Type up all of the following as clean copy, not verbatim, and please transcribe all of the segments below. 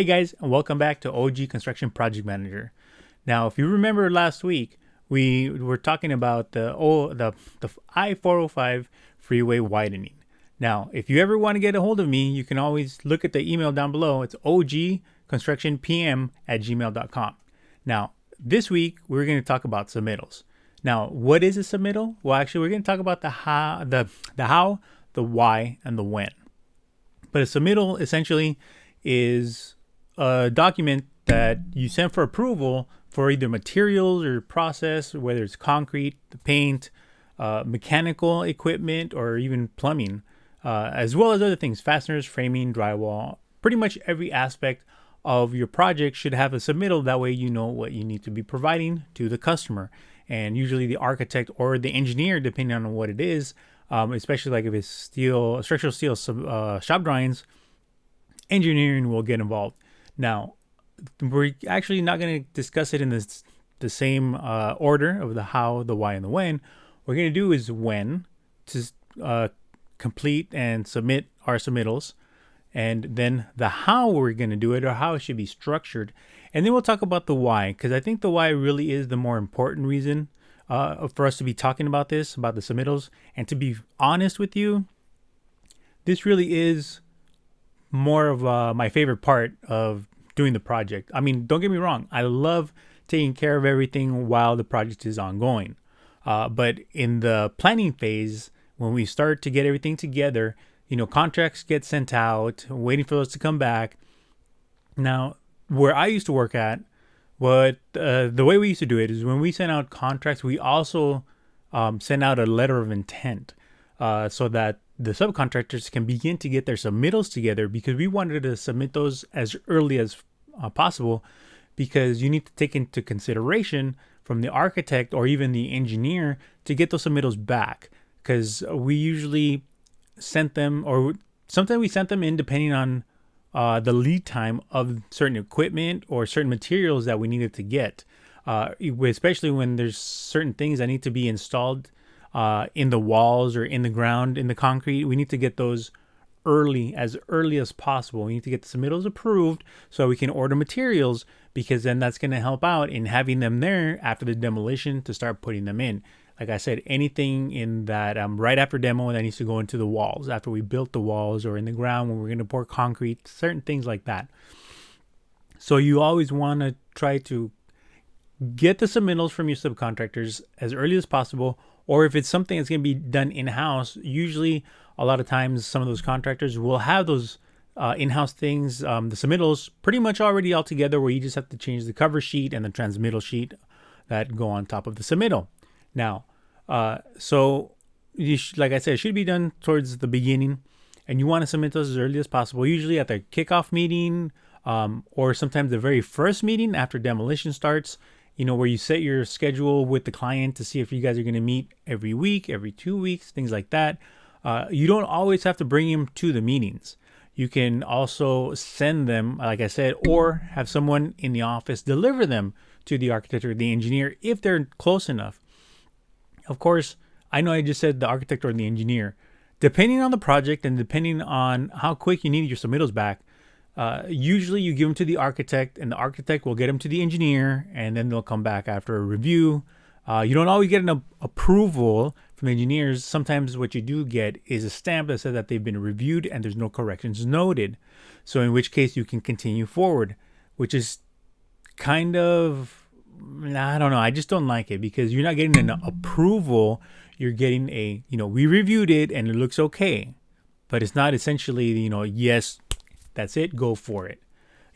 Hey guys, and welcome back to OG Construction Project Manager. Now, if you remember last week, we were talking about the I-405 freeway widening. Now, if you ever want to get a hold of me, you can always look at the email down below. It's ogconstructionpm@gmail.com. Now, this week we're going to talk about submittals. Now, what is a submittal? Well, actually, we're going to talk about the how, the why, and the when. But a submittal essentially is a document that you send for approval for either materials or process, whether it's concrete, the paint, mechanical equipment, or even plumbing, as well as other things, fasteners, framing, drywall. Pretty much every aspect of your project should have a submittal. That way you know what you need to be providing to the customer. And usually the architect or the engineer, depending on what it is, especially like if it's structural steel shop drawings, engineering will get involved. Now, we're actually not going to discuss it in the same order of the how, the why, and the when. What we're going to do is when to complete and submit our submittals, and then the how we're going to do it, or how it should be structured. And then we'll talk about the why, because I think the why really is the more important reason for us to be talking about this, about the submittals. And to be honest with you, this really is more of my favorite part of doing the project. I mean, don't get me wrong, I love taking care of everything while the project is ongoing. But in the planning phase, when we start to get everything together, contracts get sent out, waiting for those to come back. Now, where I used to work at, the way we used to do it is when we sent out contracts, we also sent out a letter of intent so that the subcontractors can begin to get their submittals together, because we wanted to submit those as early as possible, because you need to take into consideration from the architect or even the engineer to get those submittals back, because we usually sent them, or sometimes we sent them in depending on the lead time of certain equipment or certain materials that we needed to get, especially when there's certain things that need to be installed in the walls or in the ground, in the concrete. We need to get those as early as possible. We need to get the submittals approved so we can order materials, because then that's going to help out in having them there after the demolition to start putting them in. Like I said, anything in that right after demo that needs to go into the walls after we built the walls, or in the ground when we're going to pour concrete, certain things like that. So you always want to try to get the submittals from your subcontractors as early as possible, or if it's something that's going to be done in-house, usually a lot of times some of those contractors will have those in-house things, the submittals pretty much already all together, where you just have to change the cover sheet and the transmittal sheet that go on top of the submittal. Now, so like I said, it should be done towards the beginning, and you want to submit those as early as possible, usually at the kickoff meeting, or sometimes the very first meeting after demolition starts, where you set your schedule with the client to see if you guys are going to meet every week, every 2 weeks, things like that. You don't always have to bring them to the meetings. You can also send them, like I said, or have someone in the office deliver them to the architect or the engineer if they're close enough. Of course, I know I just said the architect or the engineer. Depending on the project and depending on how quick you need your submittals back, usually you give them to the architect, and the architect will get them to the engineer, and then they'll come back after a review. You don't always get an approval from engineers. Sometimes what you do get is a stamp that says that they've been reviewed and there's no corrections noted. So in which case you can continue forward, which is kind of, I don't know, I just don't like it, because you're not getting an approval. You're getting we reviewed it and it looks okay, but it's not essentially, yes, that's it, go for it.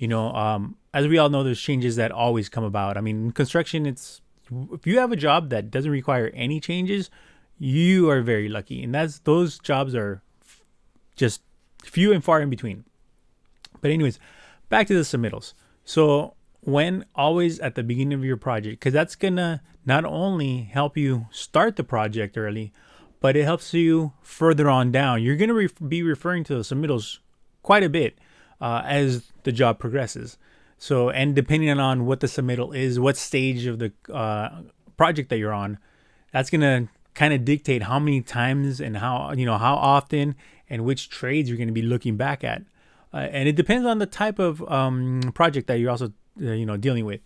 As we all know, there's changes that always come about. I mean, in construction, if you have a job that doesn't require any changes, you are very lucky. And those jobs are just few and far in between. But anyways, back to the submittals. So when always at the beginning of your project, because that's going to not only help you start the project early, but it helps you further on down. You're going to be referring to the submittals quite a bit as the job progresses. So, and depending on what the submittal is, what stage of the project that you're on, that's going to kind of dictate how many times and how often and which trades you're going to be looking back at. And it depends on the type of project that you're also dealing with,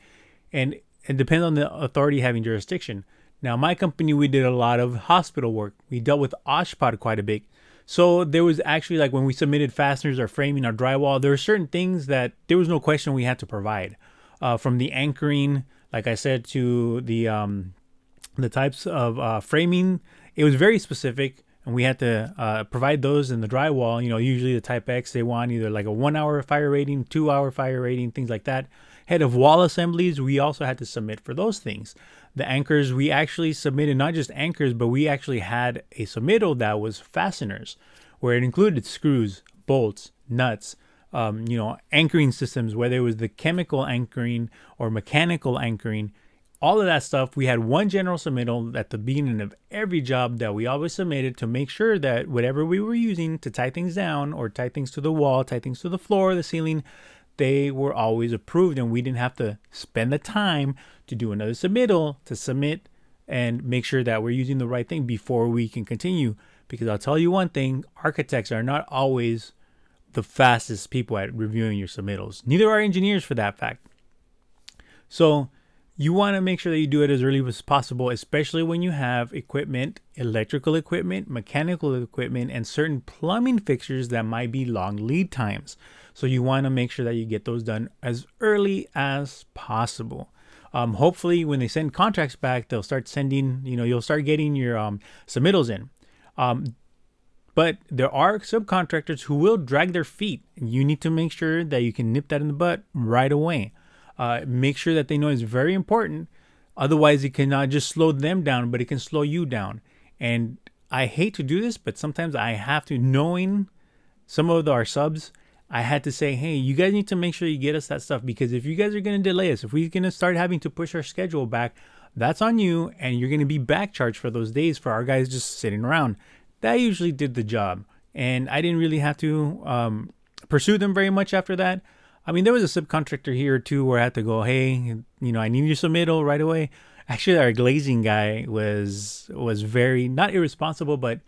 and it depends on the authority having jurisdiction. Now, my company, we did a lot of hospital work. We dealt with OSHPD quite a bit. So there was actually, like, when we submitted fasteners, our framing, our drywall, there were certain things that there was no question we had to provide, from the anchoring, like I said, to the types of framing. It was very specific, and we had to provide those in the drywall. Usually the Type X, they want either like a 1 hour fire rating, 2 hour fire rating, things like that. Head of wall assemblies, we also had to submit for those things. The anchors, we actually submitted not just anchors, but we actually had a submittal that was fasteners, where it included screws, bolts, nuts, anchoring systems, whether it was the chemical anchoring or mechanical anchoring. All of that stuff, we had one general submittal at the beginning of every job that we always submitted to make sure that whatever we were using to tie things down or tie things to the wall, tie things to the floor, the ceiling, they were always approved, and we didn't have to spend the time to do another submittal to submit and make sure that we're using the right thing before we can continue. Because I'll tell you one thing, architects are not always the fastest people at reviewing your submittals. Neither are engineers, for that fact. So you want to make sure that you do it as early as possible, especially when you have equipment, electrical equipment, mechanical equipment, and certain plumbing fixtures that might be long lead times. So you want to make sure that you get those done as early as possible. Hopefully, when they send contracts back, they'll start sending, you'll start getting your submittals in. But there are subcontractors who will drag their feet. You need to make sure that you can nip that in the butt right away. Make sure that they know it's very important. Otherwise, it can not just slow them down, but it can slow you down. And I hate to do this, but sometimes I have to, knowing some of our subs, I had to say, hey, you guys need to make sure you get us that stuff, because if you guys are going to delay us, if we're going to start having to push our schedule back, that's on you, and you're going to be back charged for those days for our guys just sitting around. That usually did the job, and I didn't really have to pursue them very much after that. I mean, there was a subcontractor here or two where I had to go, hey, I need your submittal right away. Actually, our glazing guy was very, not irresponsible, but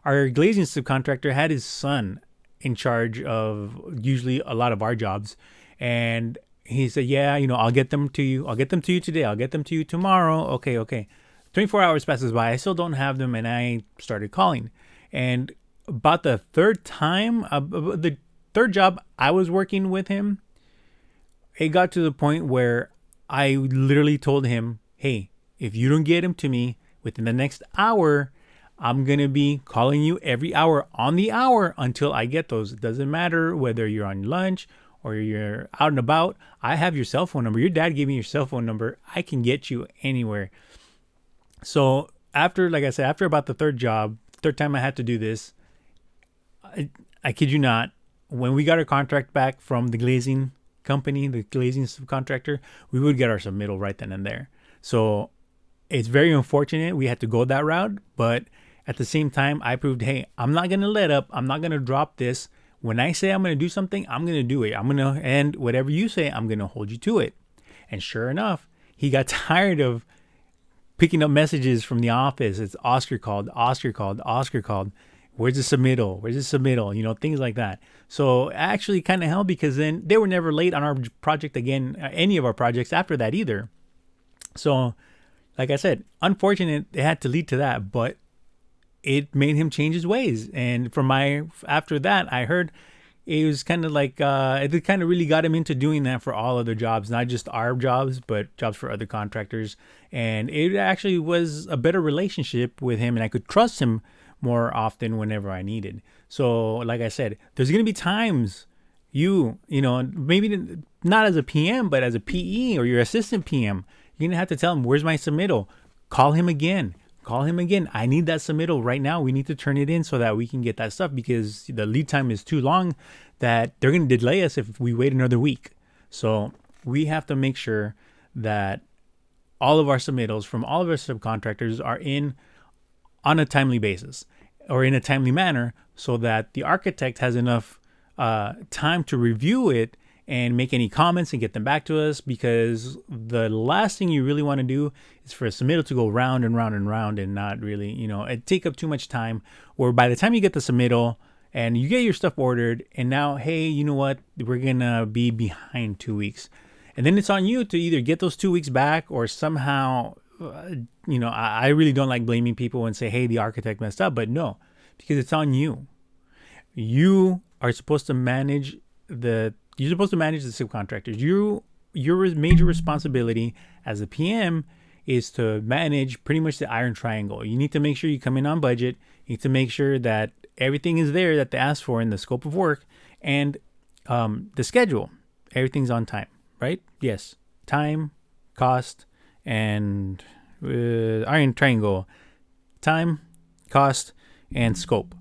our glazing subcontractor had his son in charge of usually a lot of our jobs. And he said, yeah, I'll get them to you. I'll get them to you today. I'll get them to you tomorrow. Okay. 24 hours passes by. I still don't have them. And I started calling. And about the third time, the third job I was working with him, it got to the point where I literally told him, hey, if you don't get him to me within the next hour, I'm going to be calling you every hour on the hour until I get those. It doesn't matter whether you're on lunch or you're out and about. I have your cell phone number. Your dad gave me your cell phone number. I can get you anywhere. So after, like I said, after about the third time I had to do this, I kid you not, when we got our contract back from the glazing company, the glazing subcontractor, we would get our submittal right then and there. So it's very unfortunate we had to go that route, but at the same time, I proved, hey, I'm not going to let up. I'm not going to drop this. When I say I'm going to do something, I'm going to do it. And whatever you say, I'm going to hold you to it. And sure enough, he got tired of picking up messages from the office. It's Oscar called. Where's the submittal? Things like that. So actually kind of helped, because then they were never late on our project again, any of our projects after that either. So like I said, unfortunate it had to lead to that, but it made him change his ways. And after that, I heard it was kind of like, it kind of really got him into doing that for all other jobs, not just our jobs, but jobs for other contractors. And it actually was a better relationship with him, and I could trust him more often whenever I needed. So like I said, there's going to be times maybe not as a PM, but as a PE or your assistant PM, you're going to have to tell him, where's my submittal? Call him again. I need that submittal right now. We need to turn it in so that we can get that stuff, because the lead time is too long that they're going to delay us if we wait another week. So we have to make sure that all of our submittals from all of our subcontractors are in on a timely basis or in a timely manner, so that the architect has enough time to review it and make any comments and get them back to us, because the last thing you really want to do is for a submittal to go round and round and round and not really, it take up too much time, or by the time you get the submittal and you get your stuff ordered, and now, hey, you know what? We're gonna be behind 2 weeks, and then it's on you to either get those 2 weeks back or somehow, I really don't like blaming people and say, hey, the architect messed up, but no, because it's on you. You are supposed to manage the subcontractors. Your major responsibility as a PM is to manage pretty much the iron triangle. You need to make sure you come in on budget. You need to make sure that everything is there that they asked for in the scope of work, and the schedule. Everything's on time, right? Yes. Time, cost, and iron triangle. Time, cost, and scope.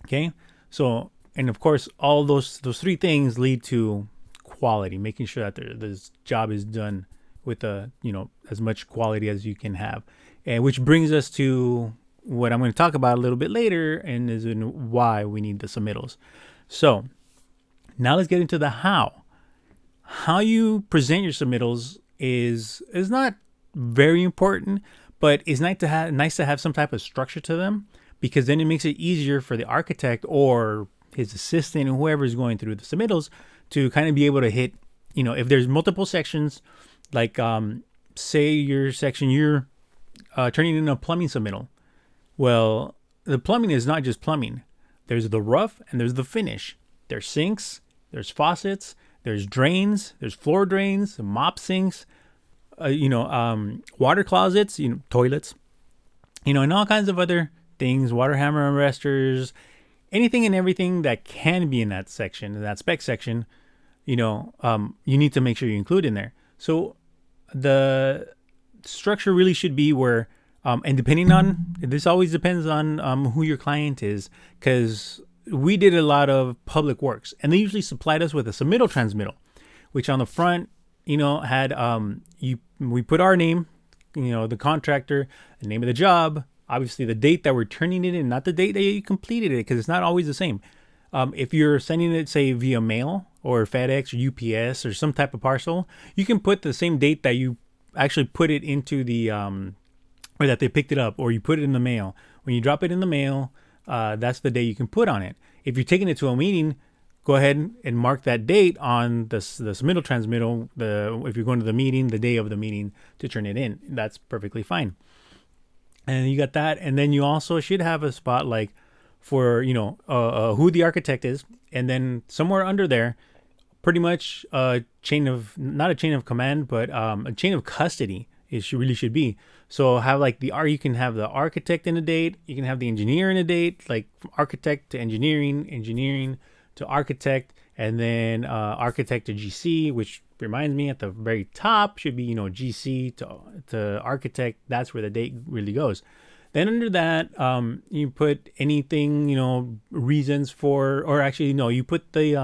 Okay? So, and of course, all those three things lead to quality, making sure that this job is done with as much quality as you can have, and which brings us to what I'm going to talk about a little bit later, and is why we need the submittals. So now let's get into the how. How you present your submittals is not very important, but it's nice to have some type of structure to them, because then it makes it easier for the architect or his assistant or whoever is going through the submittals to kind of be able to hit, if there's multiple sections, like say your section, you're turning in a plumbing submittal. Well, the plumbing is not just plumbing. There's the rough and there's the finish. There's sinks, there's faucets, there's drains, there's floor drains, mop sinks, water closets, toilets, and all kinds of other things, water hammer arresters, anything and everything that can be in that section, in that spec section, you need to make sure you include in there. So the structure really should be where, and this always depends on who your client is, because we did a lot of public works, and they usually supplied us with a submittal transmittal, which on the front, had we put our name, the contractor, the name of the job, obviously the date that we're turning it in, not the date that you completed it, because it's not always the same. If you're sending it, say, via mail or FedEx or UPS or some type of parcel, you can put the same date that you actually put it into the, or that they picked it up, or you put it in the mail. When you drop it in the mail, that's the day you can put on it. If you're taking it to a meeting, go ahead and mark that date on the submittal transmittal. If you're going to the meeting, the day of the meeting to turn it in, that's perfectly fine. And you got that, and then you also should have a spot like for who the architect is, and then somewhere under there, pretty much not a chain of command, but a chain of custody. Really should be. So have you can have the architect in a date, you can have the engineer in a date, like from architect to engineering to architect, and then architect to GC, which reminds me at the very top should be GC to architect. That's where the date really goes. Then under that, you put anything, reasons for, or actually no, you put the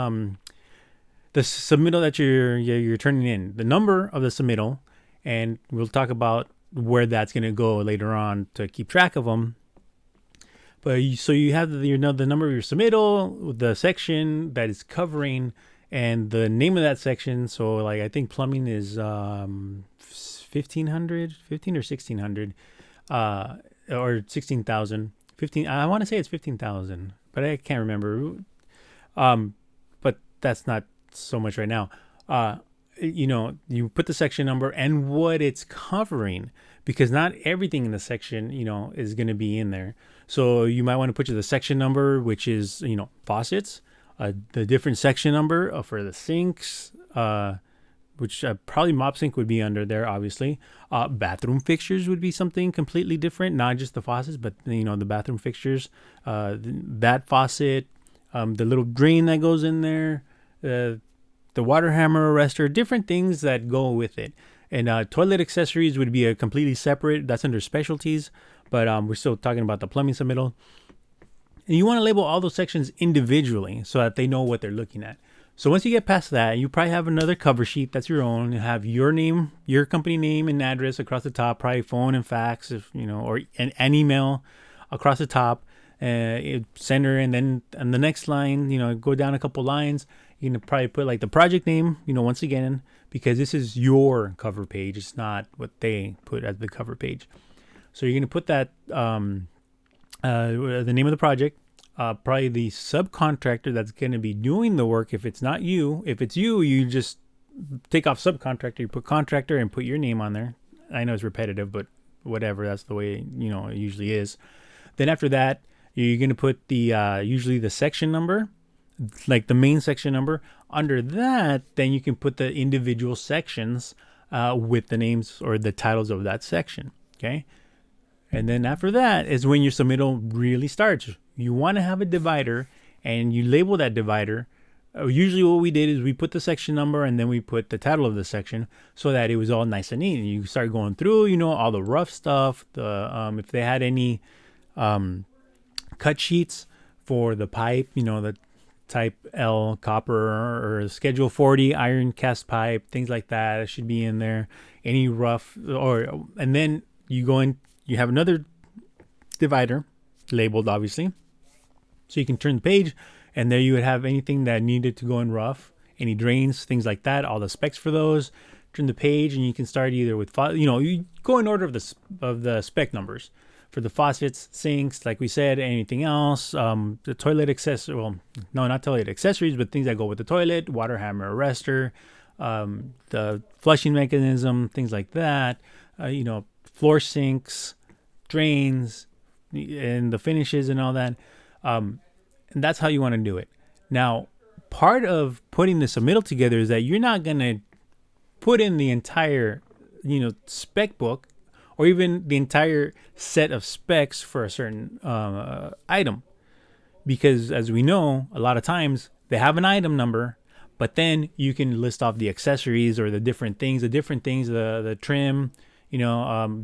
submittal that you're turning in, the number of the submittal, and we'll talk about where that's going to go later on to keep track of them. But so you have the number of your submittal, the section that is covering, and the name of that section. So I think plumbing is 1500, 15 or 1600, or 16,000, 15. I want to say it's 15,000, but I can't remember. But that's not so much right now. You put the section number and what it's covering, because not everything in the section, is going to be in there. So you might want to put the section number, which is, faucets, the different section number for the sinks, which probably mop sink would be under there, obviously. Bathroom fixtures would be something completely different, not just the faucets, but, the bathroom fixtures, that faucet, the little drain that goes in there, the water hammer arrestor, different things that go with it. And toilet accessories would be a completely separate, that's under specialties, but we're still talking about the plumbing submittal. And you want to label all those sections individually so that they know what they're looking at. So once you get past that, you probably have another cover sheet that's your own. You have your name, your company name and address across the top, probably phone and fax, or an email across the top, center, and then on the next line, go down a couple lines. You can probably put the project name, once again, because this is your cover page. It's not what they put as the cover page. So you're going to put that, the name of the project, probably the subcontractor that's going to be doing the work. If it's not you, if it's you, you just take off subcontractor, you put contractor and put your name on there. I know it's repetitive, but whatever, that's the way, it usually is. Then after that, you're going to put the usually the section number, like the main section number. Under that, then you can put the individual sections with the names or the titles of that section. Okay. And then after that is when your submittal really starts. You want to have a divider and you label that divider. Usually what we did is we put the section number and then we put the title of the section so that it was all nice and neat. And you start going through, all the rough stuff, the if they had any cut sheets for the pipe, the type L copper or schedule 40 iron cast pipe, things like that, it should be in there. Any rough and then you go in, you have another divider labeled, obviously, so you can turn the page and there you would have anything that needed to go in rough, any drains, things like that, all the specs for those. Turn the page and you can start either with you go in order of the spec numbers for the faucets, sinks, like we said, anything else, the toilet accessory, well, no, not toilet accessories, but things that go with the toilet, water hammer arrestor, the flushing mechanism, things like that, floor sinks, drains, and the finishes and all that. And that's how you want to do it. Now, part of putting the submittal together is that you're not going to put in the entire, spec book or even the entire set of specs for a certain item. Because as we know, a lot of times they have an item number, but then you can list off the accessories or the different things, the trim,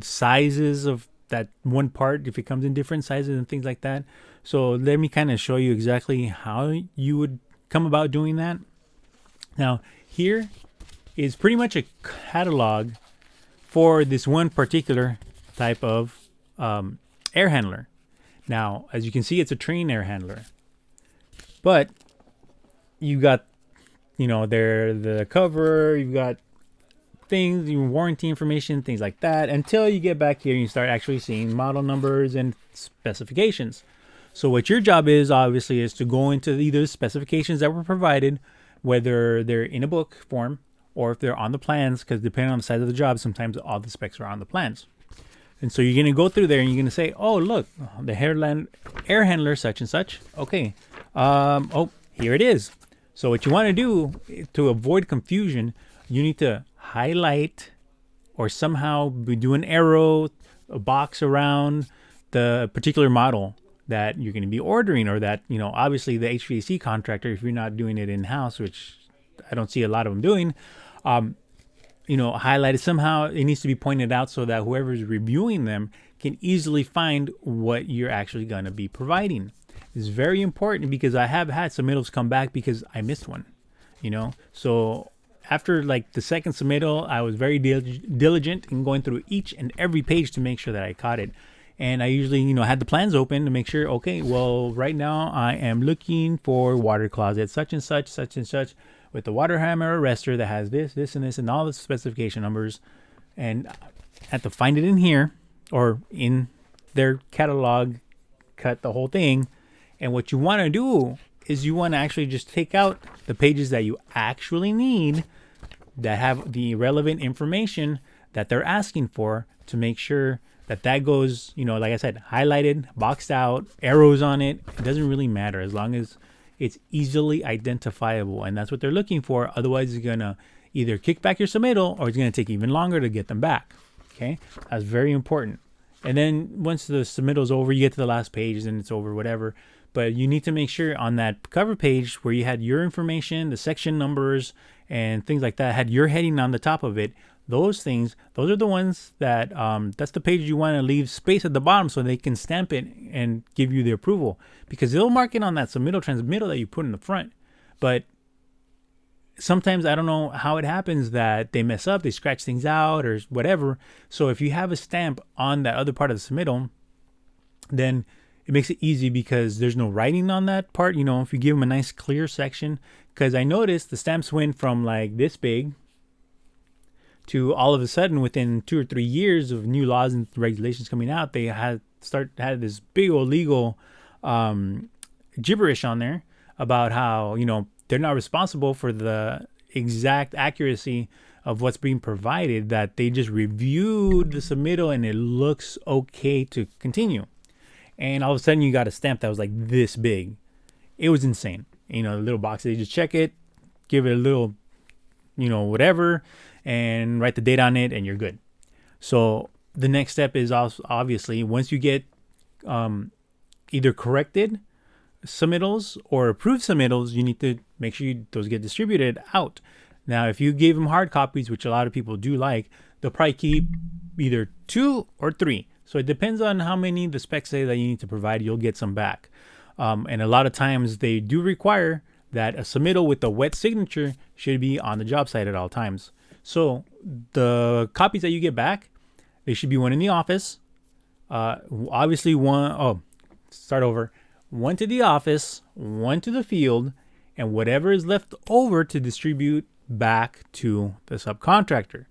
sizes of that one part, if it comes in different sizes and things like that. So let me kind of show you exactly how you would come about doing that. Now, here is pretty much a catalog for this one particular type of air handler. Now, as you can see, it's a train air handler. But you got, the cover, you've got things, your warranty information, things like that, until you get back here and you start actually seeing model numbers and specifications. So what your job is, obviously, is to go into either the specifications that were provided, whether they're in a book form or if they're on the plans, because depending on the size of the job, sometimes all the specs are on the plans. And so you're going to go through there and you're going to say, oh, look, the air handler such and such. Okay. Here it is. So what you want to do to avoid confusion, you need to highlight or somehow do an arrow, a box around the particular model that you're going to be ordering, or that, obviously the HVAC contractor, if you're not doing it in-house, which I don't see a lot of them doing, highlighted somehow. It needs to be pointed out so that whoever's reviewing them can easily find what you're actually going to be providing. It's very important because I have had submittals come back because I missed one, So after like the second submittal, I was very diligent in going through each and every page to make sure that I caught it. And I usually, had the plans open to make sure, okay, well, right now I am looking for water closet, such and such, with the water hammer arrestor that has this, and this, and all the specification numbers. And I have to find it in here or in their catalog, cut the whole thing. And what you want to do is you want to actually just take out the pages that you actually need that have the relevant information that they're asking for, to make sure that goes, like I said, highlighted, boxed out, arrows on it. It doesn't really matter as long as it's easily identifiable, and that's what they're looking for. Otherwise, it's gonna either kick back your submittal or it's gonna take even longer to get them back. Okay, that's very important. And then once the submittal's over, you get to the last page and it's over, whatever. But you need to make sure on that cover page where you had your information, the section numbers, and things like that, had your heading on the top of it. Those are the ones that, that's the page you want to leave space at the bottom so they can stamp it and give you the approval, because they'll mark it on that submittal transmittal that you put in the front. But sometimes I don't know how it happens that they mess up, they scratch things out or whatever. So if you have a stamp on that other part of the submittal, then it makes it easy because there's no writing on that part. If you give them a nice clear section, because I noticed the stamps went from like this big to all of a sudden within 2 or 3 years of new laws and regulations coming out, they had this big old legal gibberish on there about how, they're not responsible for the exact accuracy of what's being provided, that they just reviewed the submittal and it looks okay to continue. And all of a sudden you got a stamp that was like this big. It was insane. The little box, they just check it, give it a little, whatever, and write the date on it, and you're good. So the next step is also, obviously, once you get either corrected submittals or approved submittals, you need to make sure those get distributed out. Now, if you gave them hard copies, which a lot of people do like, they'll probably keep either 2 or 3. So it depends on how many the specs say that you need to provide. You'll get some back. And a lot of times they do require that a submittal with a wet signature should be on the job site at all times. So the copies that you get back, they should be one in the office. Obviously one to the office, one to the field, and whatever is left over to distribute back to the subcontractor.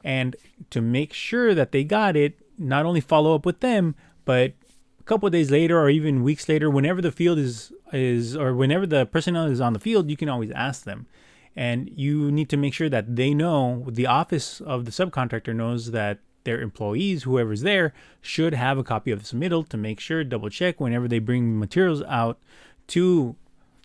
And to make sure that they got it, not only follow up with them, but a couple of days later or even weeks later, whenever the field is or whenever the personnel is on the field, you can always ask them. And you need to make sure that they know, the office of the subcontractor knows that their employees, whoever's there, should have a copy of the submittal to make sure, double check whenever they bring materials out to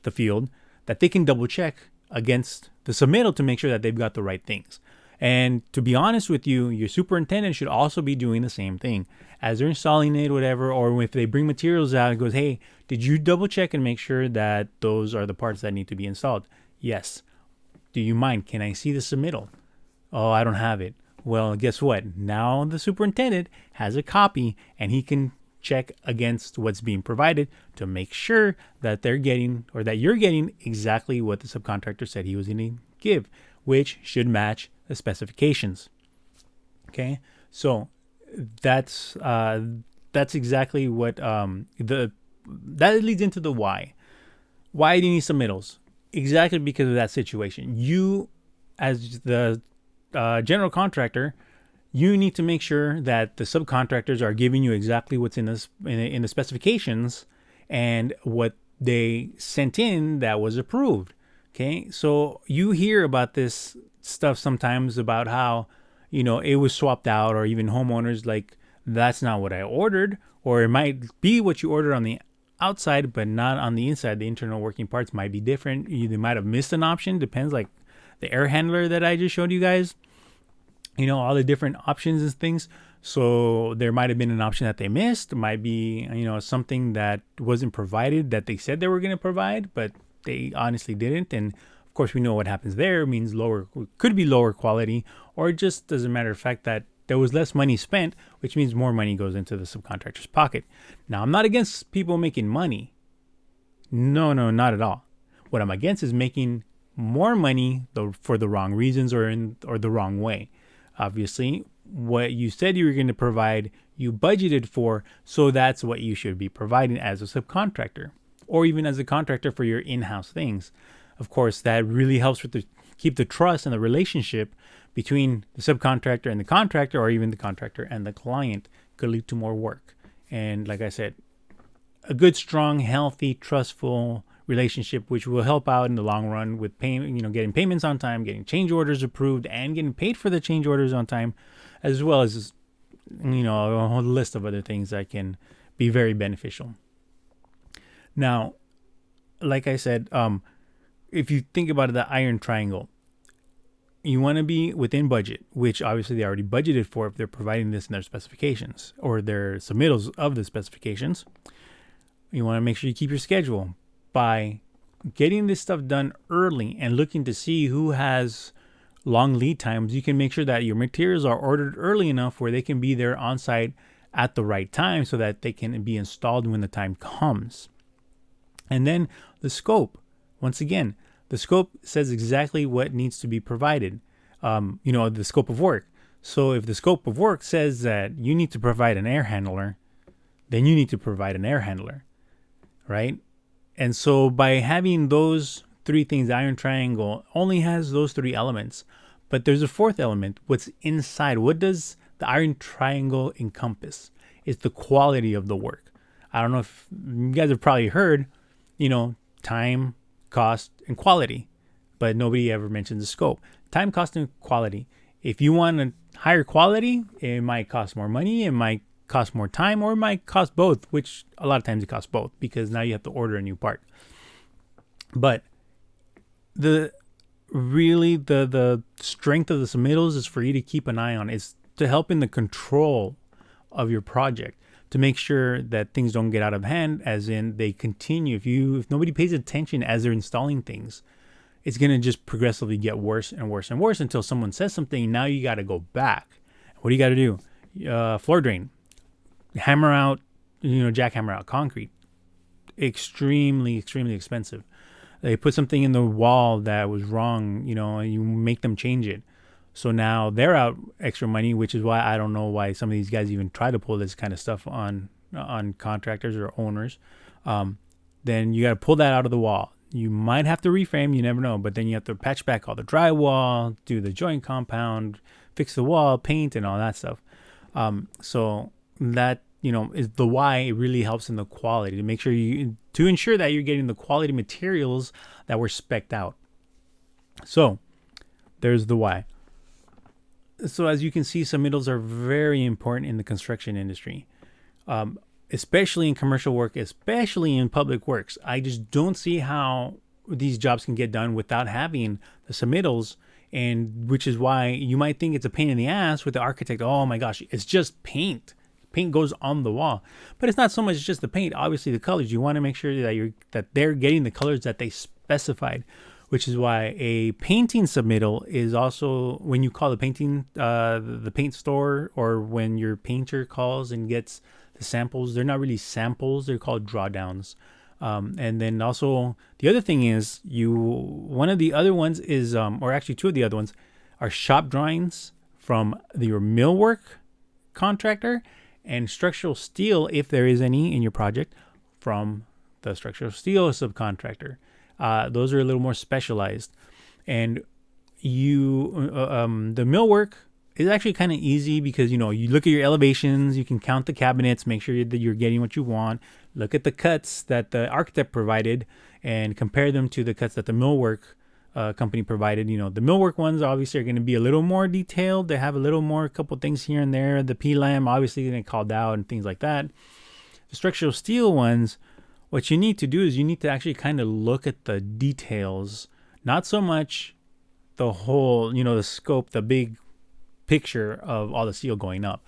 the field, that they can double check against the submittal to make sure that they've got the right things. And to be honest with you, your superintendent should also be doing the same thing as they're installing it, whatever, or if they bring materials out and goes, hey, did you double check and make sure that those are the parts that need to be installed? Yes. Do you mind? Can I see the submittal? Oh, I don't have it. Well, guess what? Now the superintendent has a copy and he can check against what's being provided to make sure that they're getting, or that you're getting, exactly what the subcontractor said he was going to give, which should match the specifications. Okay, so that's exactly what that leads into the why. Why do you need submittals? Exactly because of that situation. You, as the general contractor, you need to make sure that the subcontractors are giving you exactly what's in the specifications and what they sent in that was approved. Okay, so you hear about this stuff sometimes about how, it was swapped out, or even homeowners like, that's not what I ordered, or it might be what you ordered on the outside but not on the inside. The internal working parts might be different. They might have missed an option. Depends, like the air handler that I just showed you guys, all the different options and things. So there might have been an option that they missed. It might be, something that wasn't provided that they said they were going to provide, but they honestly didn't. And of course, we know what happens there. It means could be lower quality, or it just doesn't matter the fact that there was less money spent, which means more money goes into the subcontractor's pocket. Now, I'm not against people making money. No, not at all. What I'm against is making more money for the wrong reasons or the wrong way. Obviously, what you said you were going to provide, you budgeted for, so that's what you should be providing as a subcontractor, or even as a contractor for your in-house things. Of course, that really helps keep the trust and the relationship between the subcontractor and the contractor, or even the contractor and the client. Could lead to more work. And like I said, a good, strong, healthy, trustful relationship, which will help out in the long run with payment, getting payments on time, getting change orders approved, and getting paid for the change orders on time, as well as, a whole list of other things that can be very beneficial. Now, like I said, if you think about the iron triangle, you want to be within budget, which obviously they already budgeted for if they're providing this in their specifications or their submittals of the specifications. You want to make sure you keep your schedule by getting this stuff done early and looking to see who has long lead times. You can make sure that your materials are ordered early enough where they can be there on site at the right time so that they can be installed when the time comes. And then the scope. Once again, the scope says exactly what needs to be provided, the scope of work. So if the scope of work says that you need to provide an air handler, then you need to provide an air handler, right? And so by having those three things, the iron triangle only has those three elements. But there's a fourth element. What's inside? What does the iron triangle encompass? It's the quality of the work. I don't know if you guys have probably heard time, cost, and quality. But nobody ever mentions the scope. Time, cost, and quality. If you want a higher quality, it might cost more money, it might cost more time, or it might cost both, which a lot of times it costs both because now you have to order a new part. But the strength of the submittals is for you to keep an eye on. It's to help in the control of your project, to make sure that things don't get out of hand, as in they continue. If nobody pays attention as they're installing things, it's going to just progressively get worse and worse and worse until someone says something. Now you got to go back. What do you got to do? Floor drain, hammer out, jackhammer out concrete. Extremely, extremely expensive. They put something in the wall that was wrong, and you make them change it. So now they're out extra money, which is why I don't know why some of these guys even try to pull this kind of stuff on contractors or owners. Then you got to pull that out of the wall. You might have to reframe, you never know, but then you have to patch back all the drywall, do the joint compound, fix the wall, paint, and all that stuff. So that, is the why it really helps in the quality, to make sure to ensure that you're getting the quality materials that were spec'd out. So there's the why. So as you can see, submittals are very important in the construction industry. Especially in commercial work, especially in public works. I just don't see how these jobs can get done without having the submittals, and which is why you might think it's a pain in the ass with the architect. Oh my gosh, it's just paint. Paint goes on the wall, but it's not so much just the paint. Obviously, the colors. You want to make sure that they're getting the colors that they specified, which is why a painting submittal is also, when you call the paint store, or when your painter calls and gets the samples, they're not really samples, they're called drawdowns. And then also the other thing is, one of the other ones is, or actually two of the other ones are shop drawings from your millwork contractor, and structural steel, if there is any in your project, from the structural steel subcontractor. Those are a little more specialized. And the millwork is actually kind of easy because, you look at your elevations, you can count the cabinets, make sure that you're getting what you want, look at the cuts that the architect provided, and compare them to the cuts that the millwork company provided. The millwork ones obviously are going to be a little more detailed. They have a little more, couple things here and there. The P-lam obviously they called out and things like that. The structural steel ones, what you need to do is you need to actually kind of look at the details, not so much the whole, the scope, the big picture of all the steel going up.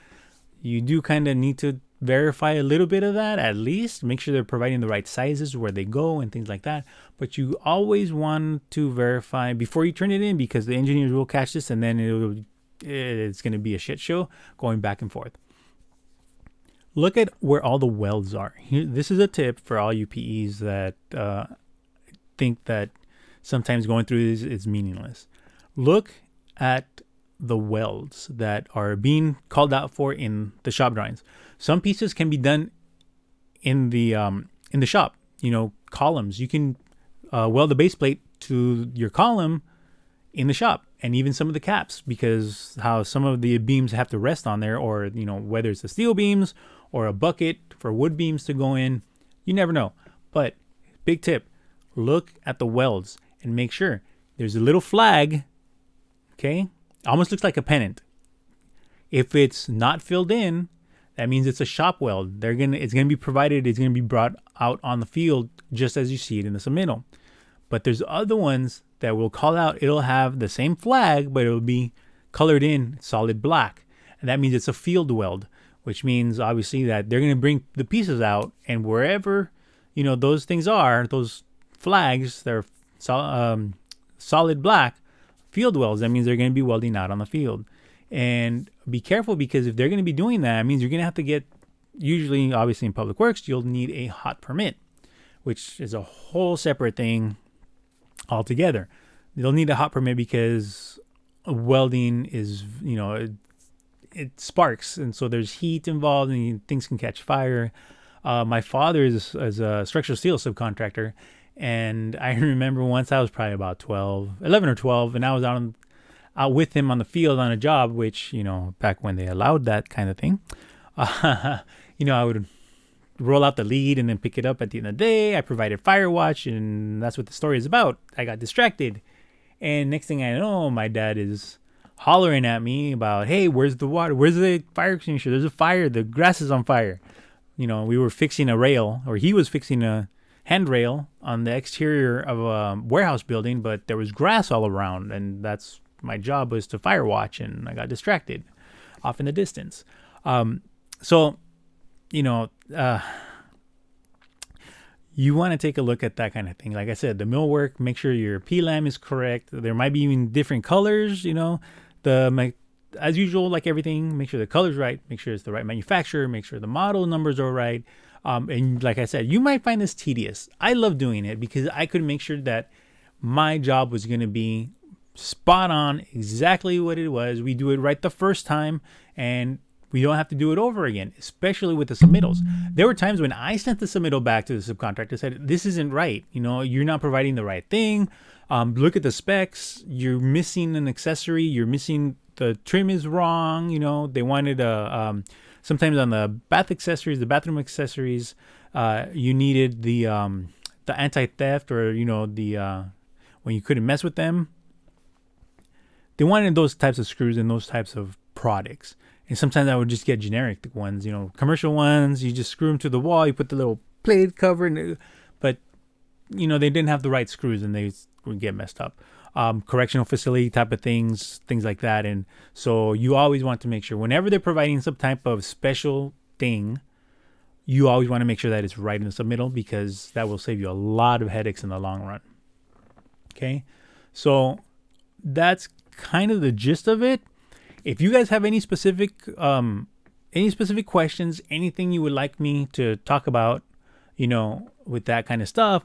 You do kind of need to verify a little bit of that, at least make sure they're providing the right sizes where they go and things like that. But you always want to verify before you turn it in, because the engineers will catch this and then it's going to be a shit show going back and forth. Look at where all the welds are. This is a tip for all you PEs that think that sometimes going through this is meaningless. Look at the welds that are being called out for in the shop drawings. Some pieces can be done in the shop. Columns. You can weld the base plate to your column in the shop, and even some of the caps, because how some of the beams have to rest on there, or whether it's the steel beams or a bucket for wood beams to go in. You never know. But big tip, look at the welds and make sure there's a little flag. Okay, almost looks like a pennant. If it's not filled in, that means it's a shop weld. It's gonna be provided. It's gonna be brought out on the field just as you see it in the submittal. But there's other ones that will call out. It'll have the same flag, but it'll be colored in solid black, and that means it's a field weld, which means obviously that they're gonna bring the pieces out, and wherever those things are, those flags, they're solid black field welds. That means they're going to be welding out on the field. And be careful, because if they're going to be doing that, it means you're going to have to get, usually obviously in public works, you'll need a hot permit, which is a whole separate thing altogether. You'll need a hot permit because welding is, it sparks, and so there's heat involved and things can catch fire. My father is a structural steel subcontractor, and I remember once I was probably about 11 or 12, and I was out with him on the field on a job, which, back when they allowed that kind of thing, I would roll out the lead and then pick it up at the end of the day. I provided Firewatch, and that's what the story is about. I got distracted. And next thing I know, my dad is hollering at me about, hey, where's the water? Where's the fire extinguisher? There's a fire. The grass is on fire. We were fixing a rail, or he was fixing a handrail on the exterior of a warehouse building, but there was grass all around, and that's my job was to fire watch, and I got distracted off in the distance. So, you want to take a look at that kind of thing. Like I said, the millwork, make sure your PLAM is correct. There might be even different colors, as usual, like everything, make sure the color's right, make sure it's the right manufacturer, make sure the model numbers are right. And like I said, you might find this tedious. I love doing it because I could make sure that my job was going to be spot on, exactly what it was. We do it right the first time, and we don't have to do it over again, especially with the submittals. There were times when I sent the submittal back to the subcontractor, said, this isn't right. You're not providing the right thing. Look at the specs. You're missing an accessory. You're missing, the trim is wrong. They wanted sometimes on the bathroom accessories, you needed the anti-theft, or, when you couldn't mess with them. They wanted those types of screws and those types of products. And sometimes I would just get generic ones, commercial ones. You just screw them to the wall. You put the little plate cover, but they didn't have the right screws, and they would get messed up. Correctional facility type of things like that. And so you always want to make sure whenever they're providing some type of special thing, you always want to make sure that it's right in the submittal, because that will save you a lot of headaches in the long run. Okay, so that's kind of the gist of it. If you guys have any specific questions, anything you would like me to talk about, with that kind of stuff,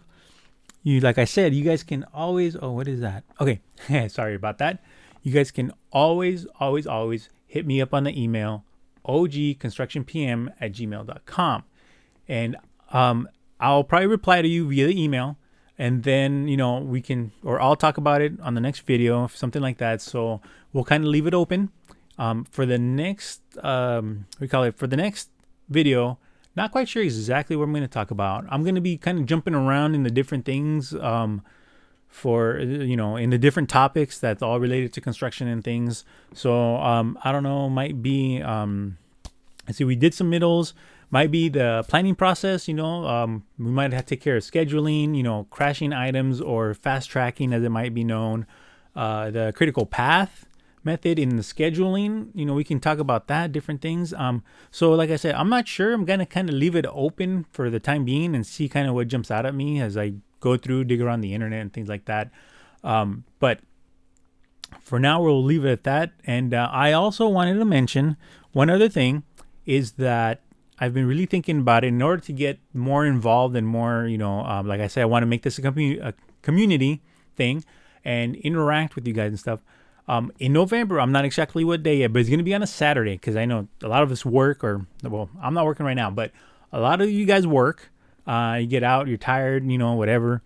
like I said, you guys can always, what is that? Okay. Sorry about that. You guys can always hit me up on the email, ogconstructionpm@gmail.com. And, I'll probably reply to you via the email, and then, we can, or I'll talk about it on the next video, something like that. So we'll kind of leave it open. For the next, for the next video, not quite sure exactly what I'm going to talk about. I'm going to be kind of jumping around in the different things, in the different topics that's all related to construction and things. So, I don't know, might be, let's see, we did submittals, might be the planning process, we might have to take care of scheduling, crashing items, or fast tracking, as it might be known, the critical path method in the scheduling. We can talk about that, different things. So like I said, I'm not sure. I'm going to kind of leave it open for the time being and see kind of what jumps out at me as I go through, dig around the internet and things like that. But for now, we'll leave it at that. And I also wanted to mention one other thing is that I've been really thinking about it in order to get more involved and more, like I said, I want to make this a community thing and interact with you guys and stuff. In November, I'm not exactly what day yet, but it's going to be on a Saturday, because I know a lot of us work, I'm not working right now, but a lot of you guys work. You get out, you're tired, whatever.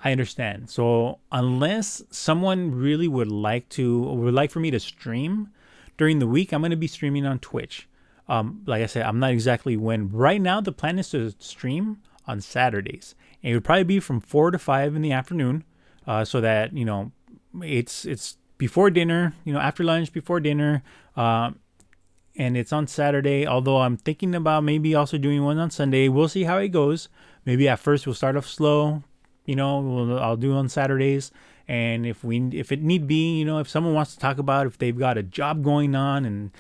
I understand. So unless someone really would like for me to stream during the week, I'm going to be streaming on Twitch. Like I said, I'm not exactly when. Right now, the plan is to stream on Saturdays, and it would probably be from 4 to 5 in the afternoon, so that it's before dinner, after lunch, before dinner, and it's on Saturday. Although I'm thinking about maybe also doing one on Sunday. We'll see how it goes. Maybe at first we'll start off slow. I'll do on Saturdays, and if it need be, if someone wants to talk about if they've got a job going on and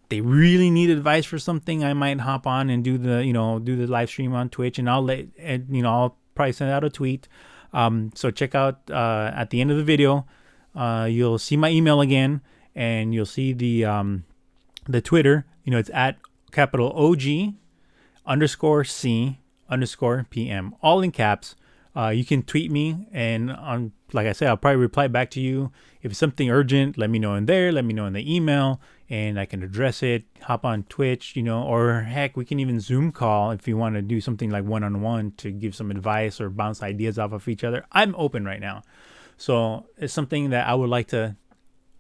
they really need advice for something, I might hop on and do the live stream on Twitch, and I'll probably send out a tweet. So check out at the end of the video. You'll see my email again, and you'll see the Twitter. It's at capital OG_C_PM, all in caps. You can tweet me, and like I said, I'll probably reply back to you. If it's something urgent, let me know in there. Let me know in the email, and I can address it. Hop on Twitch, or heck, we can even Zoom call if you want to do something like one-on-one to give some advice or bounce ideas off of each other. I'm open right now. So it's something that I would like to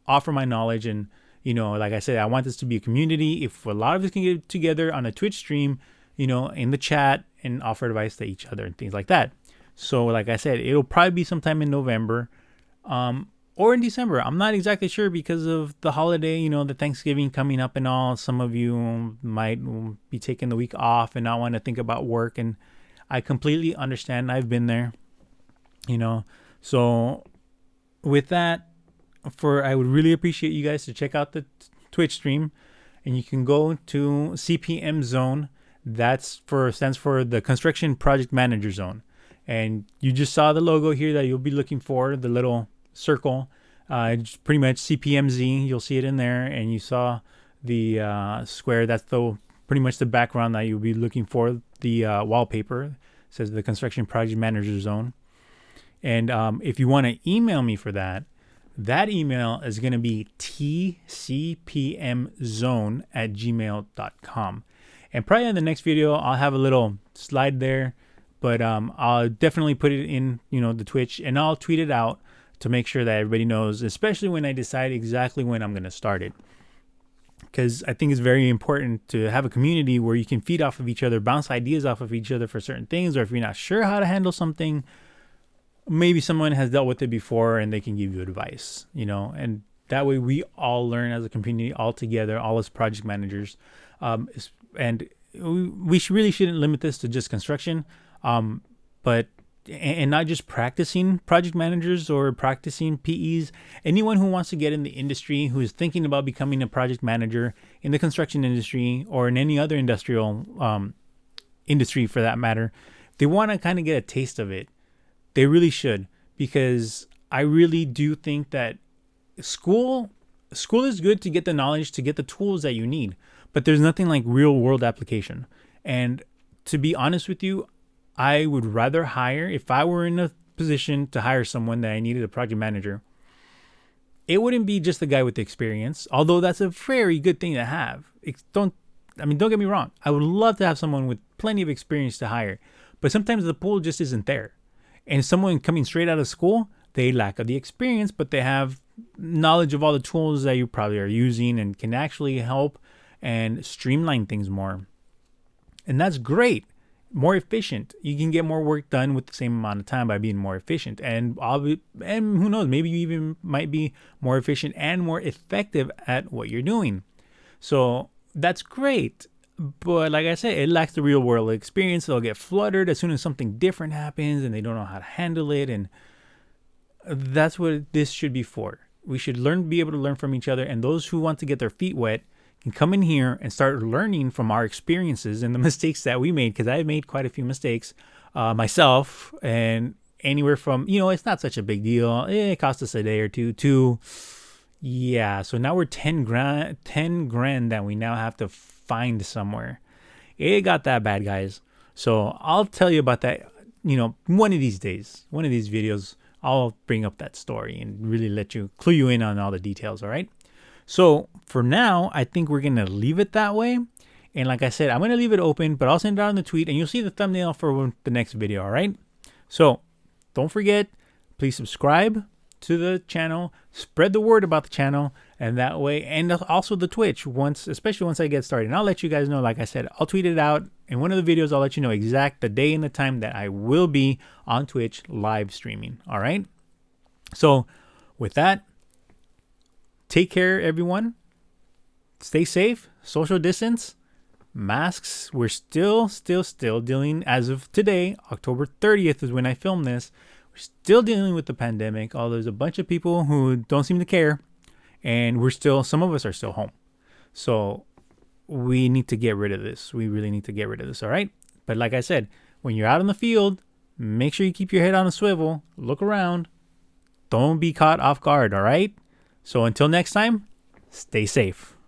offer my knowledge. And, like I said, I want this to be a community. If a lot of us can get together on a Twitch stream, in the chat and offer advice to each other and things like that. So like I said, it'll probably be sometime in November or in December. I'm not exactly sure because of the holiday, the Thanksgiving coming up and all. Some of you might be taking the week off and not want to think about work. And I completely understand. I've been there, So with that, I would really appreciate you guys to check out the Twitch stream. And you can go to CPM Zone. Stands for the Construction Project Manager Zone. And you just saw the logo here that you'll be looking for, the little circle. It's pretty much CPMZ. You'll see it in there. And you saw the square. That's pretty much the background that you'll be looking for. The wallpaper. It says the Construction Project Manager Zone. And if you want to email me for that email is going to be tcpmzone@gmail.com. And probably in the next video, I'll have a little slide there. But I'll definitely put it in, the Twitch. And I'll tweet it out to make sure that everybody knows, especially when I decide exactly when I'm going to start it. Because I think it's very important to have a community where you can feed off of each other, bounce ideas off of each other for certain things. Or if you're not sure how to handle something, maybe someone has dealt with it before and they can give you advice, and that way we all learn as a community all together, all as project managers. And we really shouldn't limit this to just construction, but not just practicing project managers or practicing PEs. Anyone who wants to get in the industry, who is thinking about becoming a project manager in the construction industry or in any other industrial industry for that matter, they want to kind of get a taste of it. They really should, because I really do think that school is good to get the knowledge, to get the tools that you need, but there's nothing like real world application. And to be honest with you, I would rather hire, if I were in a position to hire someone that I needed a project manager, it wouldn't be just the guy with the experience, although that's a very good thing to have. Don't get me wrong. I would love to have someone with plenty of experience to hire, but sometimes the pool just isn't there. And someone coming straight out of school, they lack of the experience, but they have knowledge of all the tools that you probably are using and can actually help and streamline things more. And that's great. More efficient. You can get more work done with the same amount of time by being more efficient. And who knows, maybe you even might be more efficient and more effective at what you're doing. So that's great. But like I said, it lacks the real world experience. They'll get fluttered as soon as something different happens and they don't know how to handle it. And that's what this should be for. We should be able to learn from each other. And those who want to get their feet wet can come in here and start learning from our experiences and the mistakes that we made. Because I've made quite a few mistakes myself. And anywhere from, it's not such a big deal. It cost us a day or two to, so now we're 10 grand that we now have to find somewhere. It got that bad, guys. So I'll tell you about that, one of these days, one of these videos, I'll bring up that story and really clue you in on all the details. All right. So for now, I think we're going to leave it that way. And like I said, I'm going to leave it open, but I'll send it out in the tweet and you'll see the thumbnail for the next video. All right. So don't forget, please subscribe to the channel, spread the word about the channel, and that way, and also the Twitch, especially once I get started. And I'll let you guys know, like I said, I'll tweet it out. In one of the videos, I'll let you know the day and the time that I will be on Twitch live streaming. All right. So with that, take care, everyone. Stay safe, social distance, masks. We're still dealing, as of today, October 30th is when I filmed this. We're still dealing with the pandemic, although there's a bunch of people who don't seem to care. And some of us are still home. So we need to get rid of this. We really need to get rid of this, all right? But like I said, when you're out in the field, make sure you keep your head on a swivel. Look around. Don't be caught off guard, all right? So until next time, stay safe.